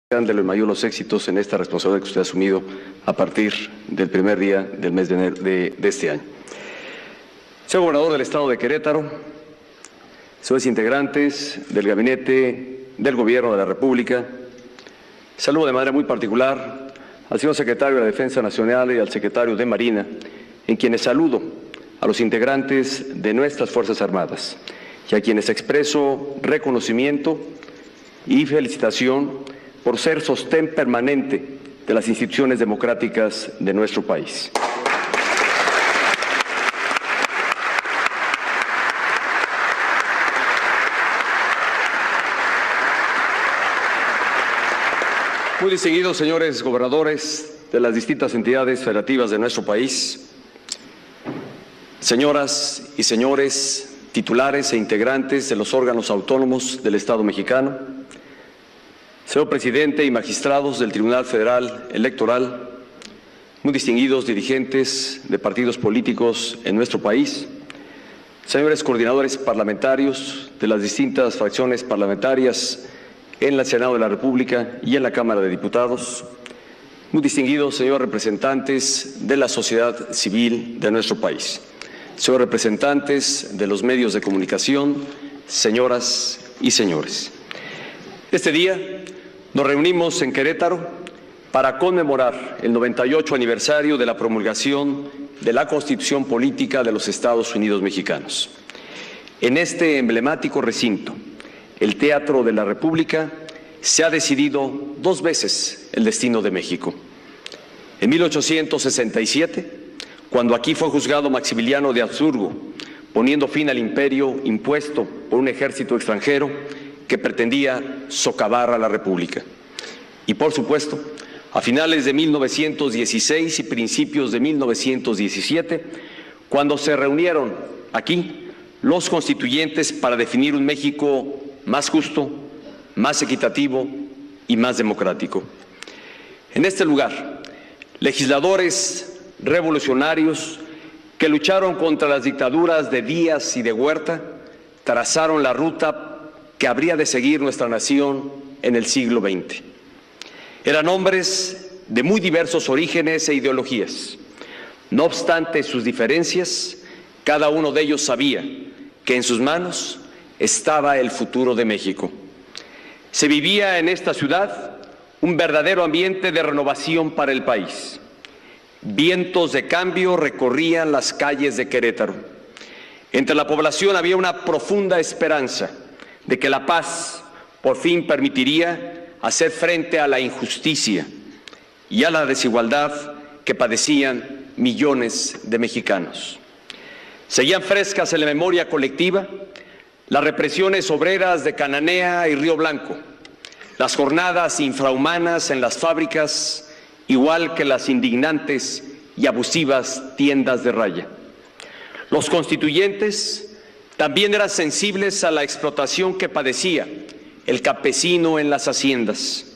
de los mayores éxitos en esta responsabilidad que usted ha asumido a partir del primer día del mes de enero de este año. Señor Gobernador del Estado de Querétaro, señores integrantes del Gabinete del Gobierno de la República, saludo de manera muy particular al señor Secretario de la Defensa Nacional y al Secretario de Marina, en quienes saludo a los integrantes de nuestras Fuerzas Armadas y a quienes expreso reconocimiento y felicitación por ser sostén permanente de las instituciones democráticas de nuestro país. Muy distinguidos señores gobernadores de las distintas entidades federativas de nuestro país, señoras y señores titulares e integrantes de los órganos autónomos del Estado mexicano, señor presidente y magistrados del Tribunal Federal Electoral, muy distinguidos dirigentes de partidos políticos en nuestro país, señores coordinadores parlamentarios de las distintas fracciones parlamentarias en el Senado de la República y en la Cámara de Diputados, muy distinguidos señores representantes de la sociedad civil de nuestro país, señores representantes de los medios de comunicación, señoras y señores. Este día nos reunimos en Querétaro para conmemorar el 98 aniversario de la promulgación de la Constitución Política de los Estados Unidos Mexicanos. En este emblemático recinto, el Teatro de la República, se ha decidido 2 veces el destino de México. En 1867, cuando aquí fue juzgado Maximiliano de Habsburgo, poniendo fin al imperio impuesto por un ejército extranjero que pretendía socavar a la República. Y por supuesto, a finales de 1916 y principios de 1917, cuando se reunieron aquí los constituyentes para definir un México más justo, más equitativo y más democrático. En este lugar, legisladores revolucionarios que lucharon contra las dictaduras de Díaz y de Huerta trazaron la ruta que habría de seguir nuestra nación en el siglo XX. Eran hombres de muy diversos orígenes e ideologías. No obstante sus diferencias, cada uno de ellos sabía que en sus manos estaba el futuro de México. Se vivía en esta ciudad un verdadero ambiente de renovación para el país. Vientos de cambio recorrían las calles de Querétaro. Entre la población había una profunda esperanza de que la paz por fin permitiría hacer frente a la injusticia y a la desigualdad que padecían millones de mexicanos. Seguían frescas en la memoria colectiva las represiones obreras de Cananea y Río Blanco, las jornadas infrahumanas en las fábricas, igual que las indignantes y abusivas tiendas de raya. Los constituyentes también eran sensibles a la explotación que padecía el campesino en las haciendas.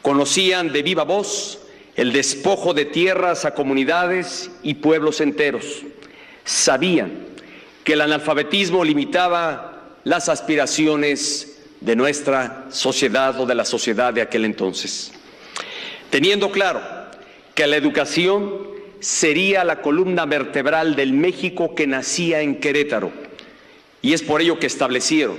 Conocían de viva voz el despojo de tierras a comunidades y pueblos enteros. Sabían que el analfabetismo limitaba las aspiraciones de nuestra sociedad o de la sociedad de aquel entonces. Teniendo claro que la educación sería la columna vertebral del México que nacía en Querétaro, y es por ello que establecieron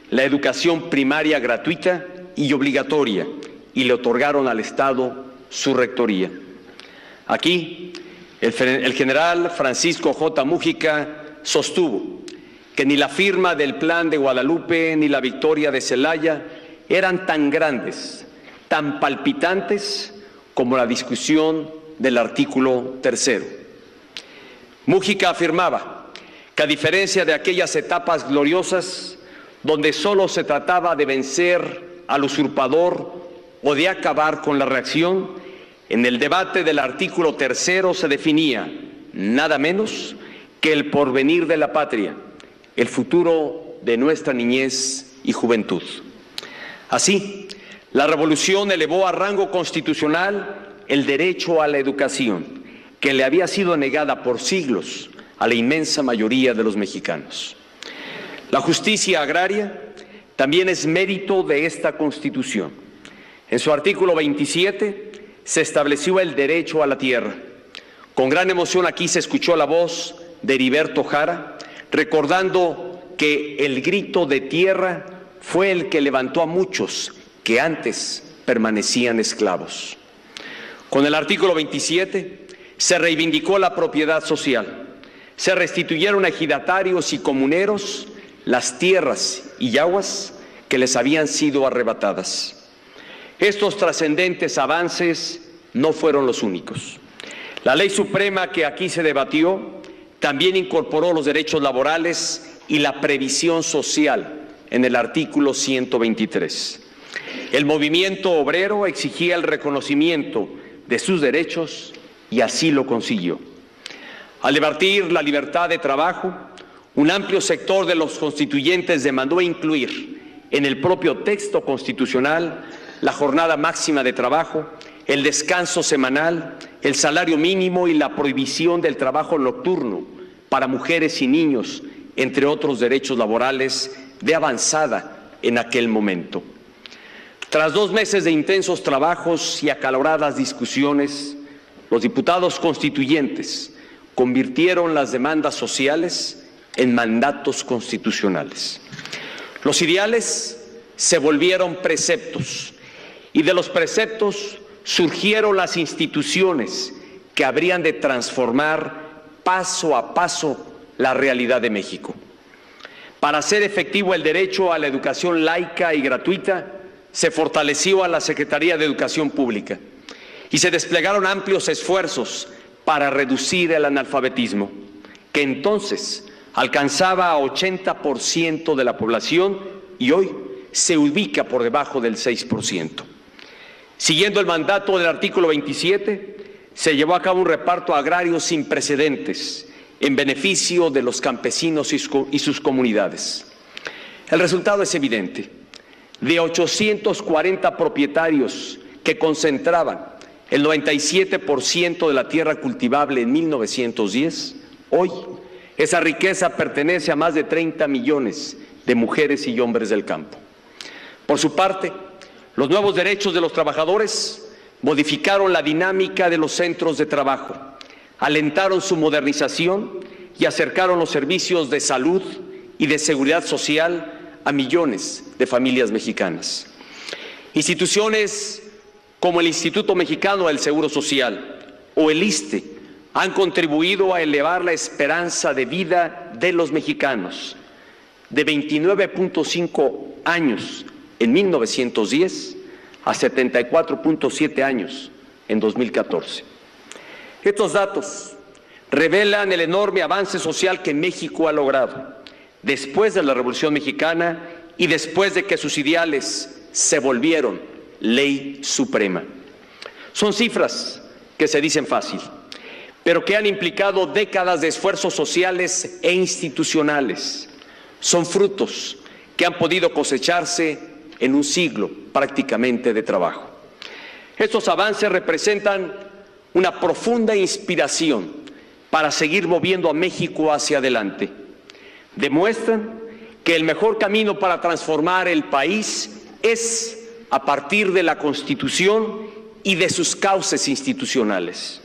la educación primaria gratuita y obligatoria y le otorgaron al Estado su rectoría. Aquí, el general Francisco J. Mújica sostuvo que ni la firma del Plan de Guadalupe ni la victoria de Celaya eran tan grandes, tan palpitantes como la discusión del artículo 3. Mújica afirmaba que a diferencia de aquellas etapas gloriosas donde solo se trataba de vencer al usurpador o de acabar con la reacción, en el debate del artículo 3 se definía nada menos que el porvenir de la patria, el futuro de nuestra niñez y juventud. Así, la revolución elevó a rango constitucional el derecho a la educación, que le había sido negada por siglos a la inmensa mayoría de los mexicanos. La justicia agraria también es mérito de esta Constitución. En su artículo 27 se estableció el derecho a la tierra. Con gran emoción aquí se escuchó la voz de Heriberto Jara, recordando que el grito de tierra fue el que levantó a muchos que antes permanecían esclavos. Con el artículo 27 se reivindicó la propiedad social, se restituyeron a ejidatarios y comuneros las tierras y yaguas que les habían sido arrebatadas. Estos trascendentes avances no fueron los únicos. La ley suprema que aquí se debatió también incorporó los derechos laborales y la previsión social en el artículo 123. El movimiento obrero exigía el reconocimiento de sus derechos y así lo consiguió. Al debatir la libertad de trabajo, un amplio sector de los constituyentes demandó incluir en el propio texto constitucional la jornada máxima de trabajo, el descanso semanal, el salario mínimo y la prohibición del trabajo nocturno para mujeres y niños, entre otros derechos laborales de avanzada en aquel momento. Tras 2 meses de intensos trabajos y acaloradas discusiones, los diputados constituyentes convirtieron las demandas sociales en mandatos constitucionales. Los ideales se volvieron preceptos y de los preceptos surgieron las instituciones que habrían de transformar paso a paso la realidad de México. Para hacer efectivo el derecho a la educación laica y gratuita, se fortaleció a la Secretaría de Educación Pública y se desplegaron amplios esfuerzos para reducir el analfabetismo, que entonces alcanzaba a 80% de la población y hoy se ubica por debajo del 6%. Siguiendo el mandato del artículo 27, se llevó a cabo un reparto agrario sin precedentes en beneficio de los campesinos y sus comunidades. El resultado es evidente. De 840 propietarios que concentraban el 97% de la tierra cultivable en 1910, hoy esa riqueza pertenece a más de 30 millones de mujeres y hombres del campo. Por su parte, los nuevos derechos de los trabajadores modificaron la dinámica de los centros de trabajo, alentaron su modernización y acercaron los servicios de salud y de seguridad social a millones de familias mexicanas. Instituciones como el Instituto Mexicano del Seguro Social o el ISSSTE han contribuido a elevar la esperanza de vida de los mexicanos de 29.5 años en 1910 a 74.7 años en 2014. Estos datos revelan el enorme avance social que México ha logrado después de la Revolución Mexicana y después de que sus ideales se volvieron ley suprema. Son cifras que se dicen fácil, pero que han implicado décadas de esfuerzos sociales e institucionales. Son frutos que han podido cosecharse en un siglo prácticamente de trabajo. Estos avances representan una profunda inspiración para seguir moviendo a México hacia adelante. Demuestran que el mejor camino para transformar el país es a partir de la Constitución y de sus cauces institucionales.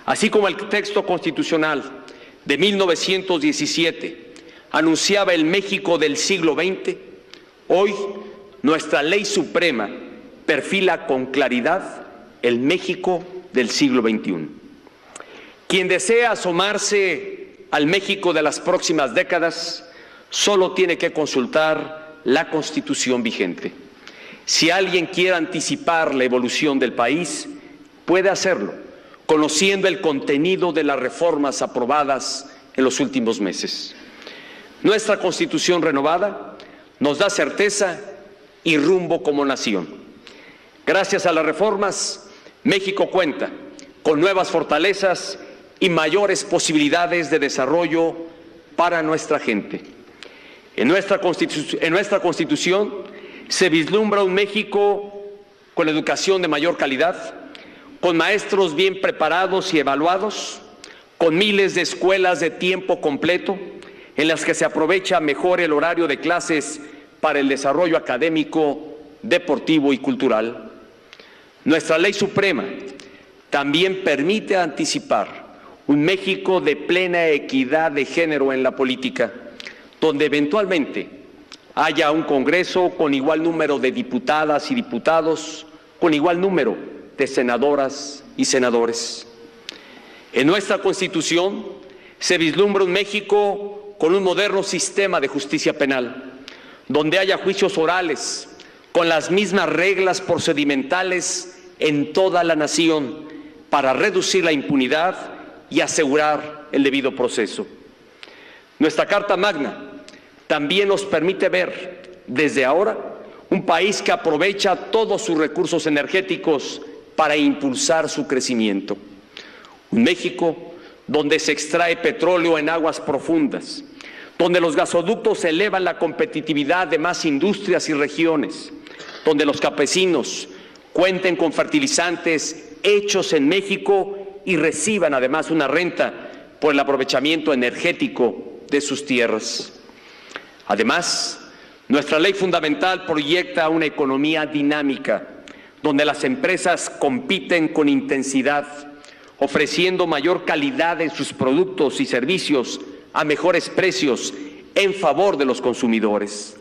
Así como el texto constitucional de 1917 anunciaba el México del siglo XX, hoy nuestra ley suprema perfila con claridad el México del siglo XXI. Quien desea asomarse al México de las próximas décadas solo tiene que consultar la Constitución vigente. Si alguien quiere anticipar la evolución del país, puede hacerlo, conociendo el contenido de las reformas aprobadas en los últimos meses. Nuestra Constitución renovada nos da certeza y rumbo como nación. Gracias a las reformas, México cuenta con nuevas fortalezas y mayores posibilidades de desarrollo para nuestra gente. En nuestra Constitución se vislumbra un México con educación de mayor calidad, con maestros bien preparados y evaluados, con miles de escuelas de tiempo completo en las que se aprovecha mejor el horario de clases para el desarrollo académico, deportivo y cultural, Nuestra Ley Suprema también permite anticipar un México de plena equidad de género en la política, donde eventualmente haya un Congreso con igual número de diputadas y diputados, con igual número de senadoras y senadores. En nuestra Constitución se vislumbra un México con un moderno sistema de justicia penal, donde haya juicios orales con las mismas reglas procedimentales en toda la nación para reducir la impunidad y asegurar el debido proceso. Nuestra Carta Magna también nos permite ver desde ahora un país que aprovecha todos sus recursos energéticos para impulsar su crecimiento. Un México donde se extrae petróleo en aguas profundas, donde los gasoductos elevan la competitividad de más industrias y regiones, donde los campesinos cuenten con fertilizantes hechos en México y reciban además una renta por el aprovechamiento energético de sus tierras. Además, nuestra ley fundamental proyecta una economía dinámica, donde las empresas compiten con intensidad, ofreciendo mayor calidad en sus productos y servicios a mejores precios en favor de los consumidores.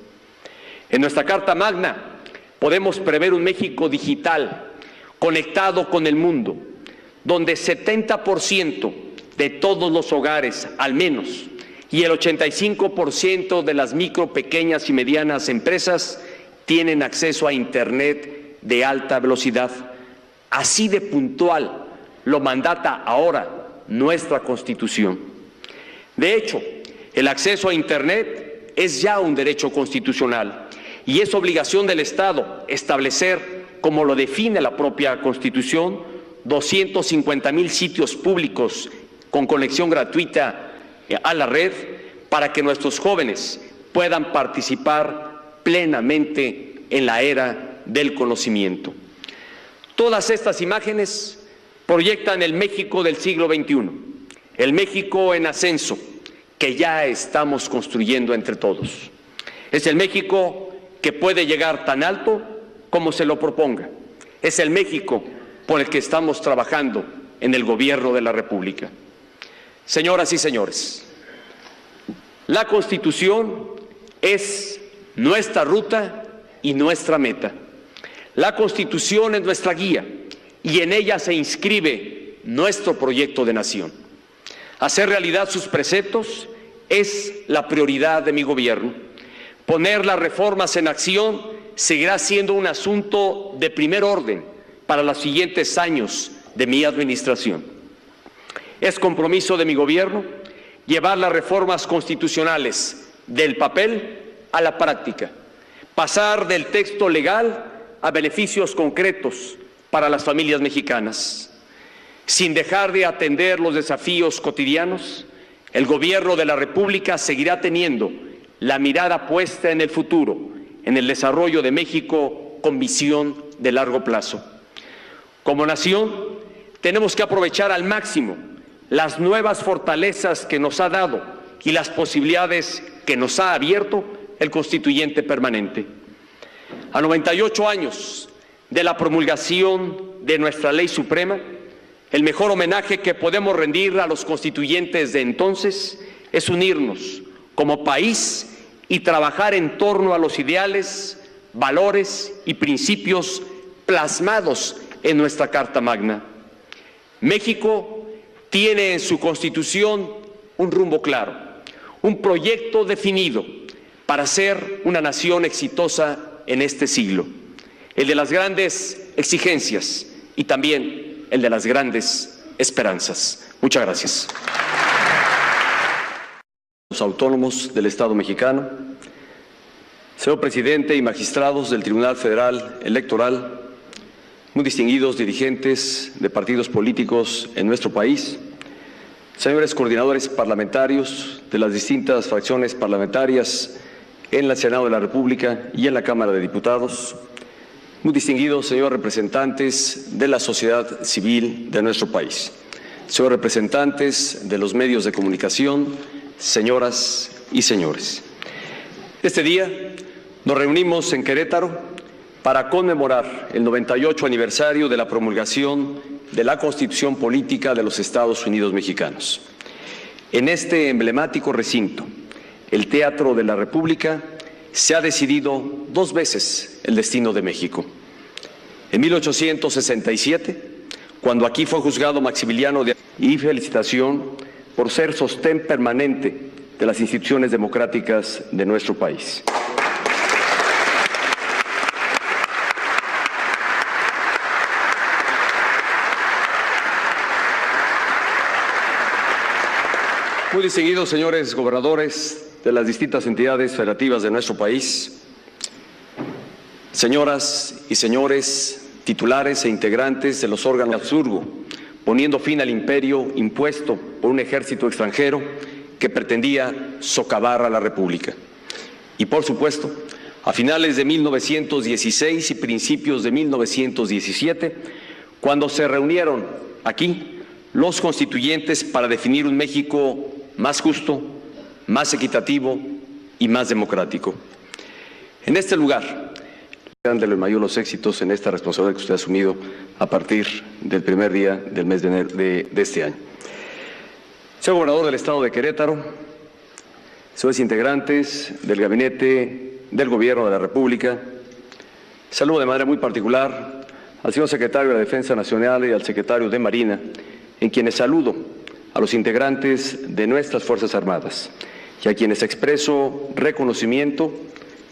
En nuestra Carta Magna podemos prever un México digital, conectado con el mundo, donde 70% de todos los hogares, al menos, y el 85% de las micro, pequeñas y medianas empresas tienen acceso a Internet de alta velocidad. Así de puntual lo mandata ahora nuestra Constitución. De hecho, el acceso a Internet es ya un derecho constitucional y es obligación del Estado establecer, como lo define la propia Constitución, 250,000 sitios públicos con conexión gratuita a la red para que nuestros jóvenes puedan participar plenamente en la era del conocimiento. Todas estas imágenes proyectan el México del siglo XXI, el México en ascenso que ya estamos construyendo entre todos. Es el México que puede llegar tan alto como se lo proponga. Es el México por el que estamos trabajando en el Gobierno de la República. Señoras y señores, la Constitución es nuestra ruta y nuestra meta. La Constitución es nuestra guía y en ella se inscribe nuestro proyecto de nación. Hacer realidad sus preceptos es la prioridad de mi gobierno. Poner las reformas en acción seguirá siendo un asunto de primer orden para los siguientes años de mi administración. Es compromiso de mi gobierno llevar las reformas constitucionales del papel a la práctica, pasar del texto legal a beneficios concretos para las familias mexicanas. Sin dejar de atender los desafíos cotidianos, el Gobierno de la República seguirá teniendo la mirada puesta en el futuro, en el desarrollo de México con visión de largo plazo. Como nación, tenemos que aprovechar al máximo las nuevas fortalezas que nos ha dado y las posibilidades que nos ha abierto el Constituyente Permanente. A 98 años de la promulgación de nuestra Ley Suprema, el mejor homenaje que podemos rendir a los constituyentes de entonces es unirnos como país y trabajar en torno a los ideales, valores y principios plasmados en nuestra Carta Magna. México tiene en su Constitución un rumbo claro, un proyecto definido para ser una nación exitosa en este siglo, el de las grandes exigencias y también el de las grandes esperanzas. Muchas gracias. Los autónomos del Estado mexicano, señor presidente y magistrados del Tribunal Federal Electoral, muy distinguidos dirigentes de partidos políticos en nuestro país, señores coordinadores parlamentarios de las distintas fracciones parlamentarias en el Senado de la República y en la Cámara de Diputados, muy distinguidos señores representantes de la sociedad civil de nuestro país, señores representantes de los medios de comunicación, señoras y señores. Este día nos reunimos en Querétaro para conmemorar el 98 aniversario de la promulgación de la Constitución Política de los Estados Unidos Mexicanos. En este emblemático recinto, el Teatro de la República, se ha decidido 2 veces el destino de México. En 1867, cuando aquí fue juzgado Maximiliano de... y felicitación por ser sostén permanente de las instituciones democráticas de nuestro país. Muy distinguidos señores gobernadores de las distintas entidades federativas de nuestro país, señoras y señores titulares e integrantes de los órganos de Habsburgo, poniendo fin al imperio impuesto por un ejército extranjero que pretendía socavar a la República. Y por supuesto, a finales de 1916 y principios de 1917, cuando se reunieron aquí los constituyentes para definir un México más justo, más equitativo y más democrático. En este lugar, de los mayores éxitos en esta responsabilidad que usted ha asumido a partir del primer día del mes de enero de este año. Señor Gobernador del Estado de Querétaro, señores integrantes del Gabinete del Gobierno de la República, saludo de manera muy particular al señor Secretario de la Defensa Nacional y al Secretario de Marina, en quienes saludo a los integrantes de nuestras Fuerzas Armadas y a quienes expreso reconocimiento